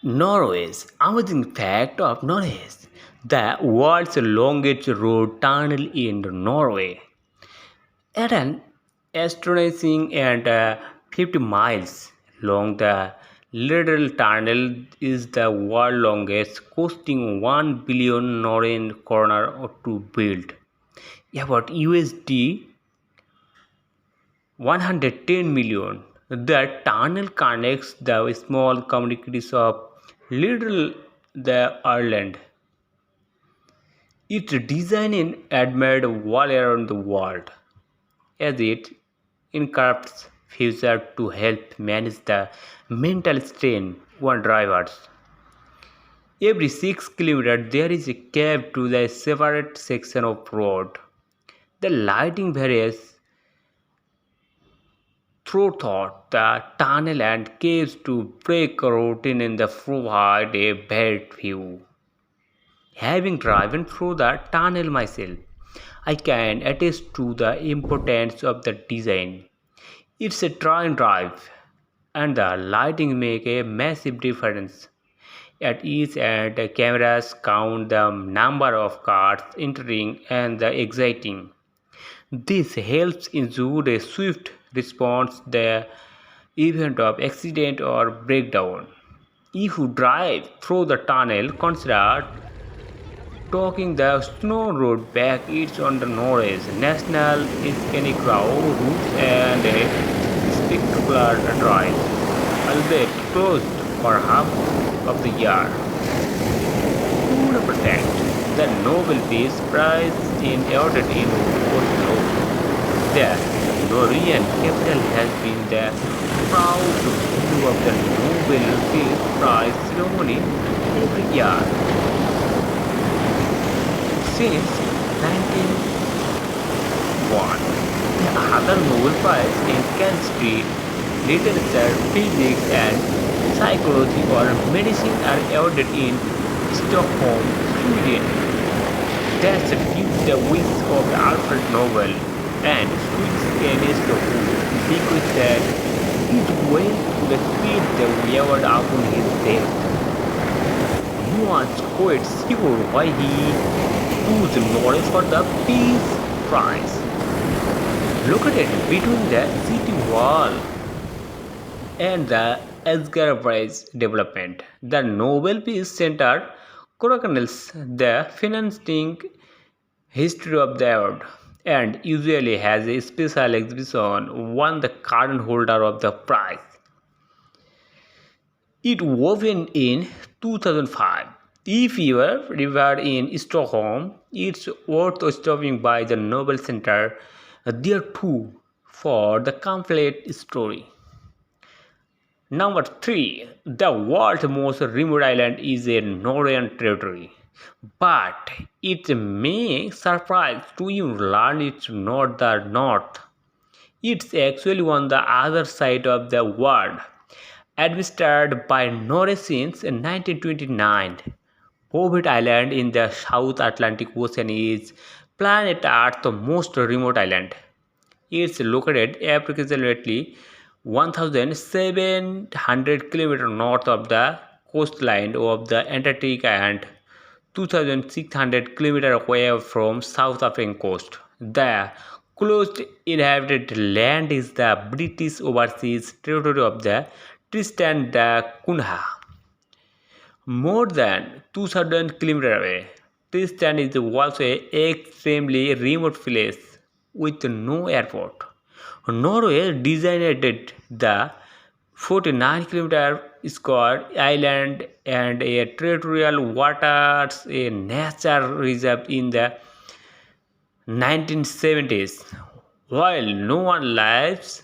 Norway's amazing fact of knowledge: the world's longest road tunnel in Norway. At an astonishing and 50 miles long, the Little Tunnel is the world's longest, costing 1 billion Norwegian kroner to build. About USD 110 million. The tunnel connects the small communities of Little the Ireland. Its design is admired all around the world, as it incorporates features to help manage the mental strain on drivers. Every 6 kilometers there is a cave to the separate section of road. The lighting varies throughout the tunnel and caves to break a routine in the provide a bad view. Having driven through the tunnel myself, I can attest to the importance of the design. It's a train drive, and the lighting make a massive difference. At each end, cameras count the number of cars entering and the exiting. This helps ensure a swift response the event of accident or breakdown. If you drive through the tunnel, consider taking the snow road back. It's on the Norway's National Scenic Routes and a spectacular drive, albeit closed for half of the year. To represent the Nobel Peace Prize in awarded in Oslo, the Norwegian capital has been the proud venue of the Nobel Peace Prize ceremony every year since 1901. The other Nobel Prize in chemistry, literature, physics, and psychology or medicine are awarded in Stockholm, Sweden. That's due to the wish of Alfred Nobel and Swedish chemist who bequeathed that his wealth to the field the award upon his death. No one's quite sure why he chose Norway for the Peace Prize. Located between the city wall and the Asgard Bridge development, the Nobel Peace Center chronicles the financing history of the award and usually has a special exhibition on the current holder of the prize. It opened in 2005. If you are ever in Stockholm, it's worth stopping by the Nobel Center there too for the complete story. Number 3. The world's most remote island is a Norwegian territory, but it may surprise to you learn it's not the north. It's actually on the other side of the world. Administered by Norway since 1929, Bouvet Island in the South Atlantic Ocean is planet Earth's most remote island. It's located approximately 1,700 km north of the coastline of the Antarctic and 2,600 km away from South African coast. The closest inhabited land is the British Overseas Territory of the Tristan da Cunha. More than 2,000 km away, Tristan is also an extremely remote place with no airport. Norway designated the 49 km square island and a territorial waters a nature reserve in the 1970s. While no one lives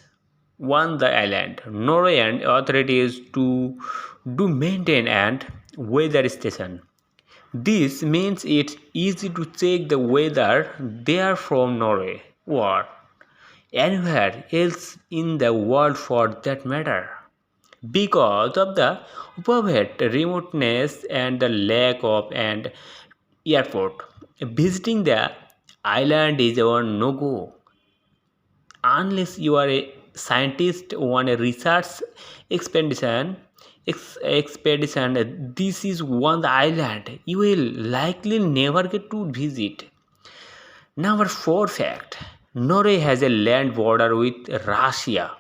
on the island, Norwegian authorities do maintain and weather station. This means it's easy to check the weather there from Norway or anywhere else in the world for that matter. Because of the overhead remoteness and the lack of an airport, visiting the island is a no-go unless you are a scientist on a research expedition. expedition. This is one island you will likely never get to visit. Number 4 fact: Norway has a land border with Russia.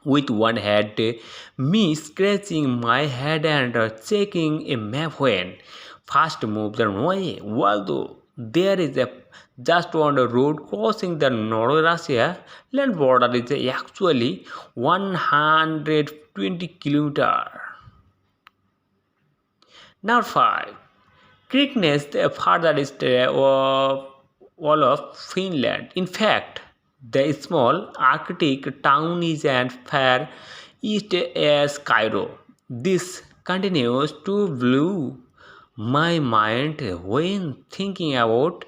With one hand, me scratching my head and checking a map when fast moves the Norway. Although there is a just one road crossing the Norway-Russia land border is actually 120 kilometers. Number 5. Kirkenes, the farthest wall of Finland. In fact, the small Arctic town is as far east as Cairo. This continues to blow my mind when thinking about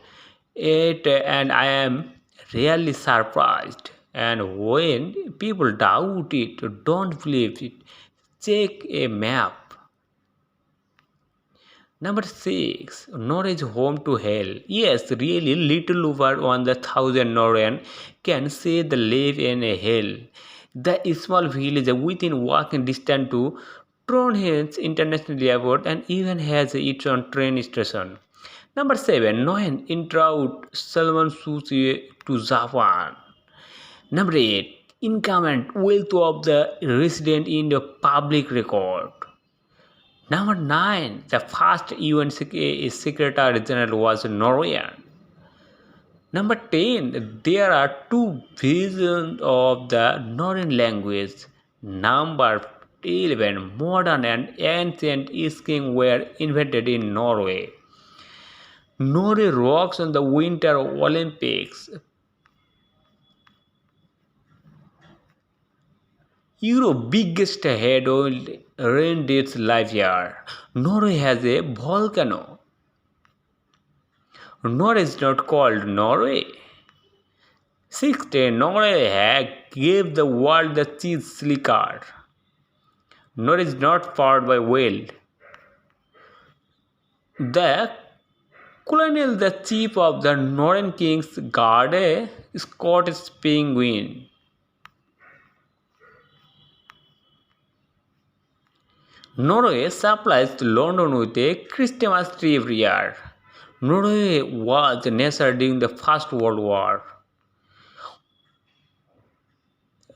it, and I am really surprised. And when people doubt it, don't believe it, check a map. Number 6. Norway is home to hell. Yes, really, little over 1,000 Norwegians can say they live in a hell. The small village within walking distance to Trondheim's International Airport and even has its own train station. Number 7. Noen introut salmon sushi to Japan. Number 8. Income and wealth of the resident in the public record. Number 9. The first UN Secretary General was Norwegian. Number 10. There are two versions of the Norwegian language. Number 11. Modern and ancient skiing were invented in Norway. Norway rocks on the Winter Olympics. Europe's biggest head-oiled rain-dates live here. Norway has a volcano. Norway is not called Norway. 6th, Norway gave the world the cheese slicker. Norway is not powered by whale. The colonel, the chief of the Northern Kings, guard a Scottish penguin. Norway supplies London with a Christmas tree every year. Norway was nascent during the First World War.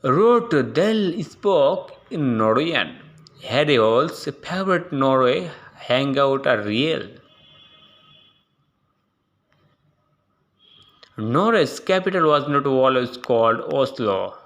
Wrote Dell spoke in Norwegian. Harry Hall's favorite Norway hangout are real. Norway's capital was not always called Oslo.